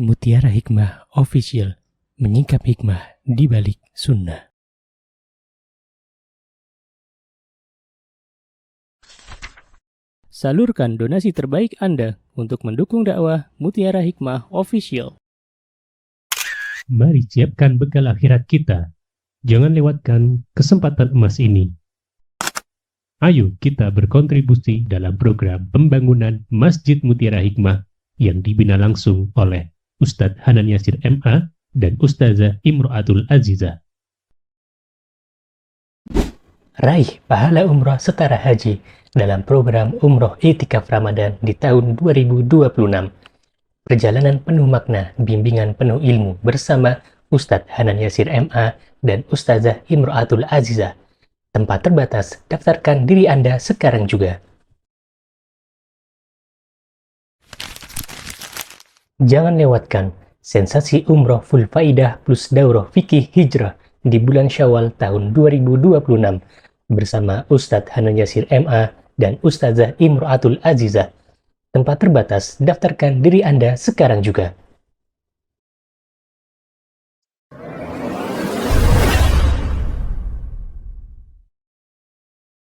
Mutiara Hikmah Official, menyingkap hikmah di balik sunnah. Salurkan donasi terbaik Anda untuk mendukung dakwah Mutiara Hikmah Official. Mari siapkan bekal akhirat kita. Jangan lewatkan kesempatan emas ini. Ayo kita berkontribusi dalam program pembangunan Masjid Mutiara Hikmah yang dibina langsung oleh Ustadz Hanan Yasir MA dan Ustazah Imro'atul Azizah. Raih pahala umroh setara haji dalam program Umroh I'tikaf Ramadan di tahun 2026. Perjalanan penuh makna, bimbingan penuh ilmu bersama Ustadz Hanan Yasir MA dan Ustazah Imro'atul Azizah. Tempat terbatas, daftarkan diri Anda sekarang juga. Jangan lewatkan sensasi umroh full faidah plus daurah fikih hijrah di bulan Syawal tahun 2026 bersama Ustadz Hanan Yasir MA dan Ustazah Imro'atul Azizah. Tempat terbatas, daftarkan diri Anda sekarang juga.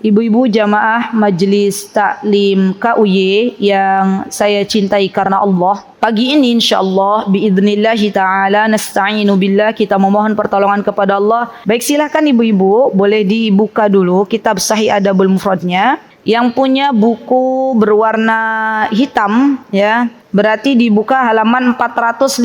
Ibu-ibu jamaah Majelis Taklim KUY yang saya cintai karena Allah, pagi ini insyaallah biidznillahi ta'ala nasta'inu billah, kita memohon pertolongan kepada Allah. Baik, silahkan ibu-ibu boleh dibuka dulu kitab Sahih Adabul Mufradnya. Yang punya buku berwarna hitam ya, berarti dibuka halaman 456.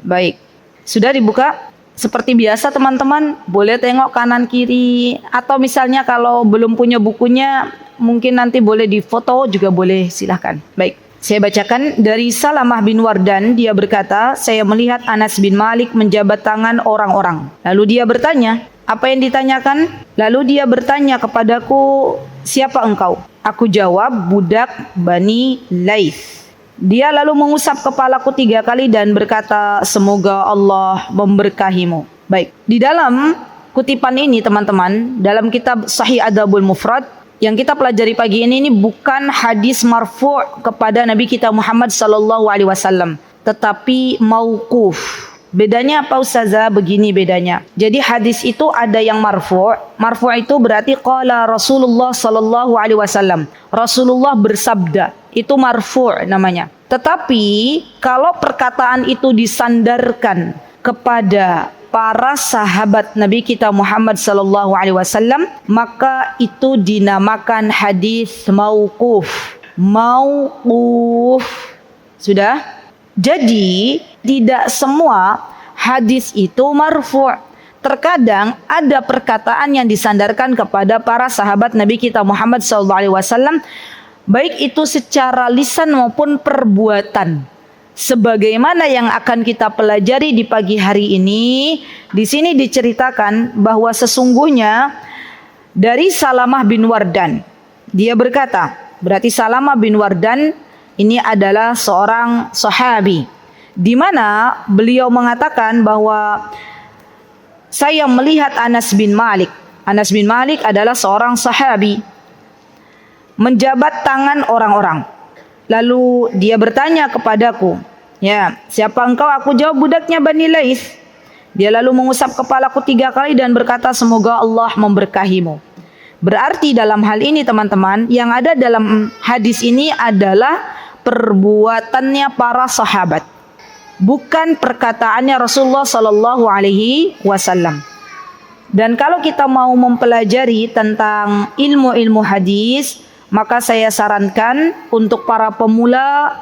Baik, sudah dibuka? Seperti biasa teman-teman, boleh tengok kanan kiri, atau misalnya kalau belum punya bukunya, mungkin nanti boleh difoto juga boleh, silahkan. Baik, saya bacakan dari Salamah bin Wardan, dia berkata, saya melihat Anas bin Malik menjabat tangan orang-orang. Lalu dia bertanya, apa yang ditanyakan? Lalu dia bertanya kepadaku, siapa engkau? Aku jawab, budak Bani Laith. Dia lalu mengusap kepalaku 3 kali dan berkata, semoga Allah memberkahimu. Baik, di dalam kutipan ini teman-teman, dalam kitab Sahih Adabul Mufrad, yang kita pelajari pagi ini bukan hadis marfu' kepada Nabi kita Muhammad SAW, tetapi mauquf. Bedanya apa Ustazah? Begini bedanya. Jadi hadis itu ada yang marfu'. Marfu' itu berarti qala Rasulullah SAW. Rasulullah bersabda. Itu marfu' namanya. Tetapi kalau perkataan itu disandarkan kepada para sahabat Nabi kita Muhammad SAW, maka itu dinamakan hadis mauquf. Mauquf. Sudah? Jadi tidak semua hadis itu marfu'. Terkadang ada perkataan yang disandarkan kepada para sahabat Nabi kita Muhammad SAW, baik itu secara lisan maupun perbuatan. Sebagaimana yang akan kita pelajari di pagi hari ini, di sini diceritakan bahwa sesungguhnya dari Salamah bin Wardan, dia berkata, berarti Salamah bin Wardan ini adalah seorang sahabi, di mana beliau mengatakan bahwa saya melihat Anas bin Malik. Anas bin Malik adalah seorang sahabi, menjabat tangan orang-orang. Lalu dia bertanya kepadaku, ya, siapa engkau? Aku jawab, budaknya Bani Laith. Dia lalu mengusap kepalaku 3 kali dan berkata, semoga Allah memberkahimu. Berarti dalam hal ini teman-teman, yang ada dalam hadis ini adalah perbuatannya para sahabat, bukan perkataannya Rasulullah SAW. Dan kalau kita mau mempelajari tentang ilmu-ilmu hadis, maka saya sarankan untuk para pemula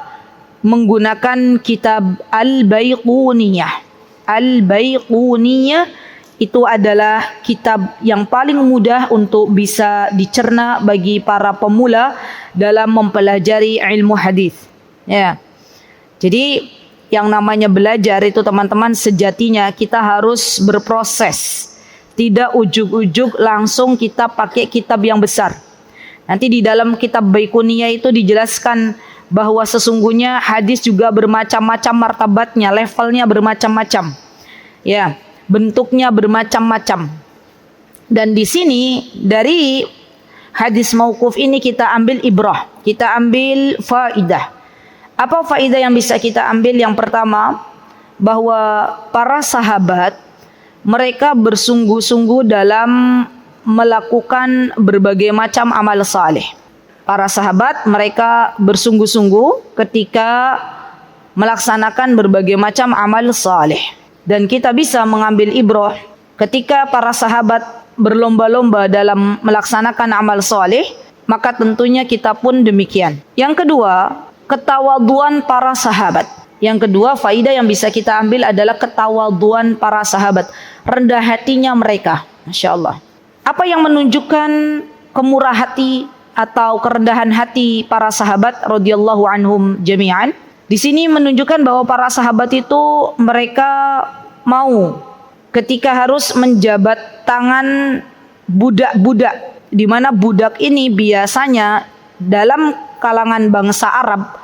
menggunakan kitab Al-Baiquniyah. Al-Baiquniyah itu adalah kitab yang paling mudah untuk bisa dicerna bagi para pemula dalam mempelajari ilmu hadis. Ya. Jadi yang namanya belajar itu teman-teman, sejatinya kita harus berproses. Tidak ujug-ujug langsung kita pakai kitab yang besar. Nanti di dalam kitab Baiquniyah itu dijelaskan bahwa sesungguhnya hadis juga bermacam-macam martabatnya, levelnya bermacam-macam. Ya, bentuknya bermacam-macam. Dan di sini dari hadis mauquf ini kita ambil ibrah, kita ambil faidah. Apa faidah yang bisa kita ambil? Yang pertama, bahwa para sahabat mereka bersungguh-sungguh dalam melakukan berbagai macam amal saleh. Para sahabat mereka bersungguh-sungguh ketika melaksanakan berbagai macam amal saleh. Dan kita bisa mengambil ibrah ketika para sahabat berlomba-lomba dalam melaksanakan amal saleh, maka tentunya kita pun demikian. Yang kedua, ketawaduan para sahabat. Yang kedua, faidah yang bisa kita ambil adalah ketawaduan para sahabat, rendah hatinya mereka. Masya Allah. Apa yang menunjukkan kemurah hati atau kerendahan hati para sahabat radhiyallahu anhum jami'an? Di sini menunjukkan bahwa para sahabat itu mereka mau ketika harus menjabat tangan budak-budak, di mana budak ini biasanya dalam kalangan bangsa Arab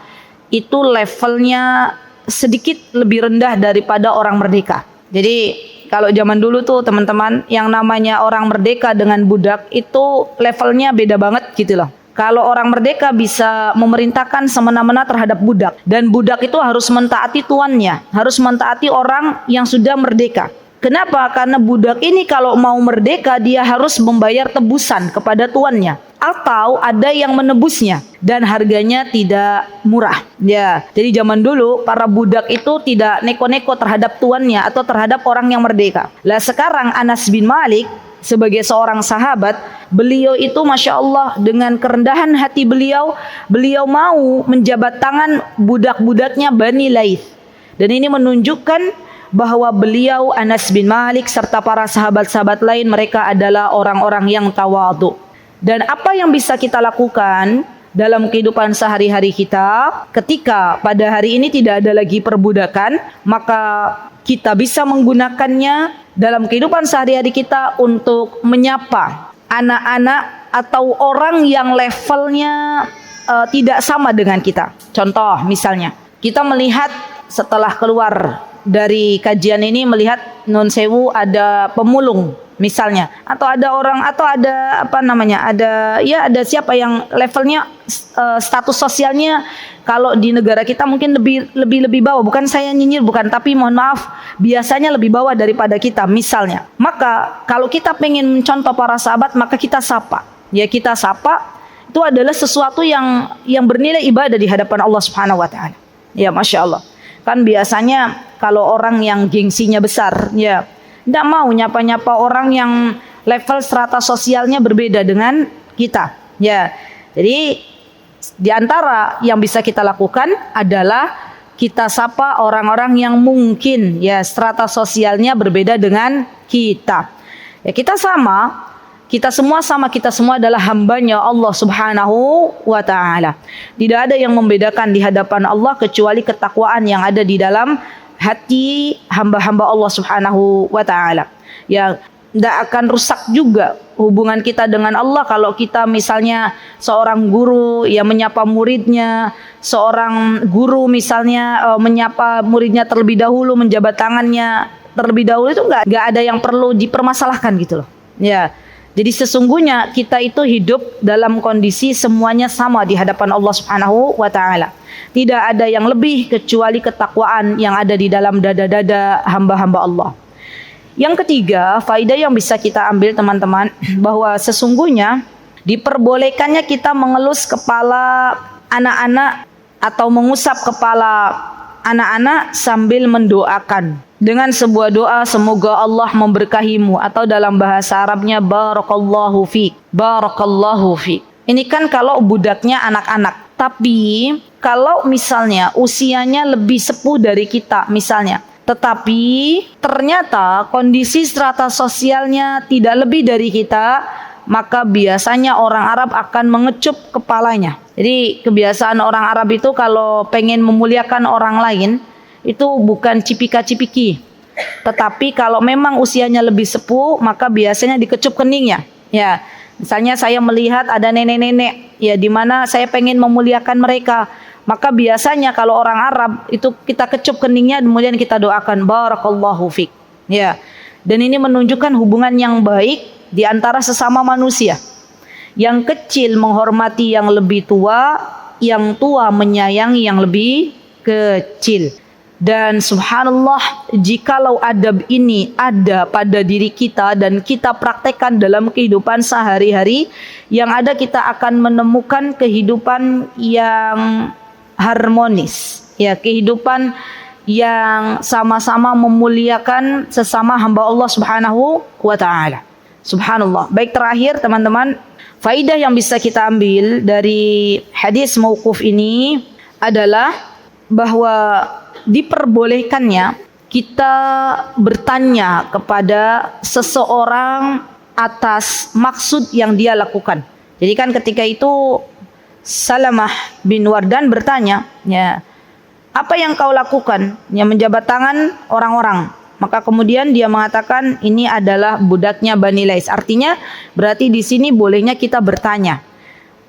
itu levelnya sedikit lebih rendah daripada orang merdeka. Jadi kalau zaman dulu tuh teman-teman, yang namanya orang merdeka dengan budak itu levelnya beda banget gitu loh. Kalau orang merdeka bisa memerintahkan semena-mena terhadap budak, dan budak itu harus mentaati tuannya, harus mentaati orang yang sudah merdeka. Kenapa? Karena budak ini kalau mau merdeka dia harus membayar tebusan kepada tuannya, atau ada yang menebusnya, dan harganya tidak murah. Ya, jadi zaman dulu para budak itu tidak neko-neko terhadap tuannya atau terhadap orang yang merdeka. Lah sekarang Anas bin Malik sebagai seorang sahabat, beliau itu Masya Allah dengan kerendahan hati beliau mau menjabat tangan budak-budaknya Bani Laith. Dan ini menunjukkan bahwa beliau Anas bin Malik serta para sahabat-sahabat lain mereka adalah orang-orang yang tawadhu. Dan apa yang bisa kita lakukan dalam kehidupan sehari-hari kita ketika pada hari ini tidak ada lagi perbudakan, maka kita bisa menggunakannya dalam kehidupan sehari-hari kita untuk menyapa anak-anak atau orang yang levelnya tidak sama dengan kita. Contoh misalnya, kita melihat setelah keluar dari kajian ini, melihat non sewu ada pemulung misalnya, atau ada orang, atau ada apa namanya, ada siapa yang levelnya status sosialnya kalau di negara kita mungkin lebih bawah, bukan saya nyinyir, bukan, tapi mohon maaf, biasanya lebih bawah daripada kita misalnya. Maka kalau kita pengen mencontoh para sahabat, maka kita sapa. Ya, kita sapa itu adalah sesuatu yang bernilai ibadah di hadapan Allah Subhanahu wa taala. Ya, Masya Allah. Kan biasanya kalau orang yang gengsinya besar, ya tidak mau nyapa-nyapa orang yang level strata sosialnya berbeda dengan kita. Ya, jadi di antara yang bisa kita lakukan adalah kita sapa orang-orang yang mungkin ya strata sosialnya berbeda dengan kita. Ya, kita sama. Kita semua sama, kita semua adalah hambanya Allah Subhanahu wa ta'ala. Tidak ada yang membedakan di hadapan Allah kecuali ketakwaan yang ada di dalam hati hamba-hamba Allah Subhanahu wa ta'ala. Ya, tidak akan rusak juga hubungan kita dengan Allah kalau kita misalnya seorang guru yang menyapa muridnya, seorang guru misalnya menyapa muridnya terlebih dahulu, menjabat tangannya terlebih dahulu, itu nggak ada yang perlu dipermasalahkan gitu loh. Ya. Jadi sesungguhnya kita itu hidup dalam kondisi semuanya sama di hadapan Allah Subhanahu wa taala. Tidak ada yang lebih kecuali ketakwaan yang ada di dalam dada-dada hamba-hamba Allah. Yang ketiga, faedah yang bisa kita ambil teman-teman, bahwa sesungguhnya diperbolehkannya kita mengelus kepala anak-anak atau mengusap kepala anak-anak sambil mendoakan dengan sebuah doa, semoga Allah memberkahimu, atau dalam bahasa Arabnya barakallahu fiik, barakallahu fiik. Ini kan kalau budaknya anak-anak. Tapi kalau misalnya usianya lebih sepuh dari kita misalnya, tetapi ternyata kondisi strata sosialnya tidak lebih dari kita, maka biasanya orang Arab akan mengecup kepalanya. Jadi kebiasaan orang Arab itu kalau pengen memuliakan orang lain itu bukan cipika-cipiki, tetapi kalau memang usianya lebih sepuh maka biasanya dikecup keningnya. Ya, misalnya saya melihat ada nenek-nenek ya di mana saya pengen memuliakan mereka, maka biasanya kalau orang Arab itu kita kecup keningnya, kemudian kita doakan barakallahu fik. Ya, dan ini menunjukkan hubungan yang baik di antara sesama manusia. Yang kecil menghormati yang lebih tua, yang tua menyayangi yang lebih kecil. Dan subhanallah, jikalau adab ini ada pada diri kita dan kita praktekkan dalam kehidupan sehari-hari, yang ada kita akan menemukan kehidupan yang harmonis, ya, kehidupan yang sama-sama memuliakan sesama hamba Allah Subhanahu wa taala. Subhanallah. Baik, terakhir teman-teman, faidah yang bisa kita ambil dari hadis mauquf ini adalah bahwa diperbolehkannya kita bertanya kepada seseorang atas maksud yang dia lakukan. Jadi kan ketika itu Salamah bin Wardan bertanya, ya, apa yang kau lakukan? Ya, menjabat tangan orang-orang. Maka kemudian dia mengatakan ini adalah budaknya Bani Lais. Artinya berarti di sini bolehnya kita bertanya,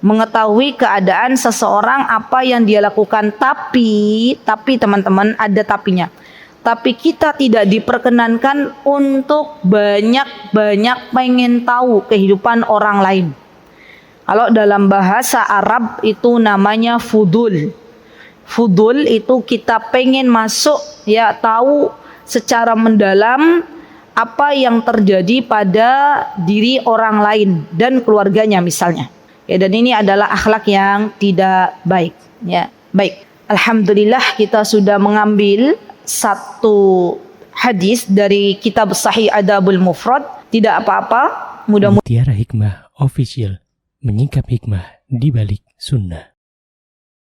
mengetahui keadaan seseorang apa yang dia lakukan. Tapi teman-teman, ada tapinya. Tapi kita tidak diperkenankan untuk banyak pengen tahu kehidupan orang lain. Kalau dalam bahasa Arab itu namanya fudul. Fudul itu kita pengen masuk, ya, tahu secara mendalam apa yang terjadi pada diri orang lain dan keluarganya misalnya. Ya, dan ini adalah akhlak yang tidak baik. Ya, baik. Alhamdulillah kita sudah mengambil satu hadis dari kitab Sahih Adabul Mufrad. Tidak apa-apa, mudah-mudahan Mutiara Hikmah Official, menyingkap hikmah di balik sunnah.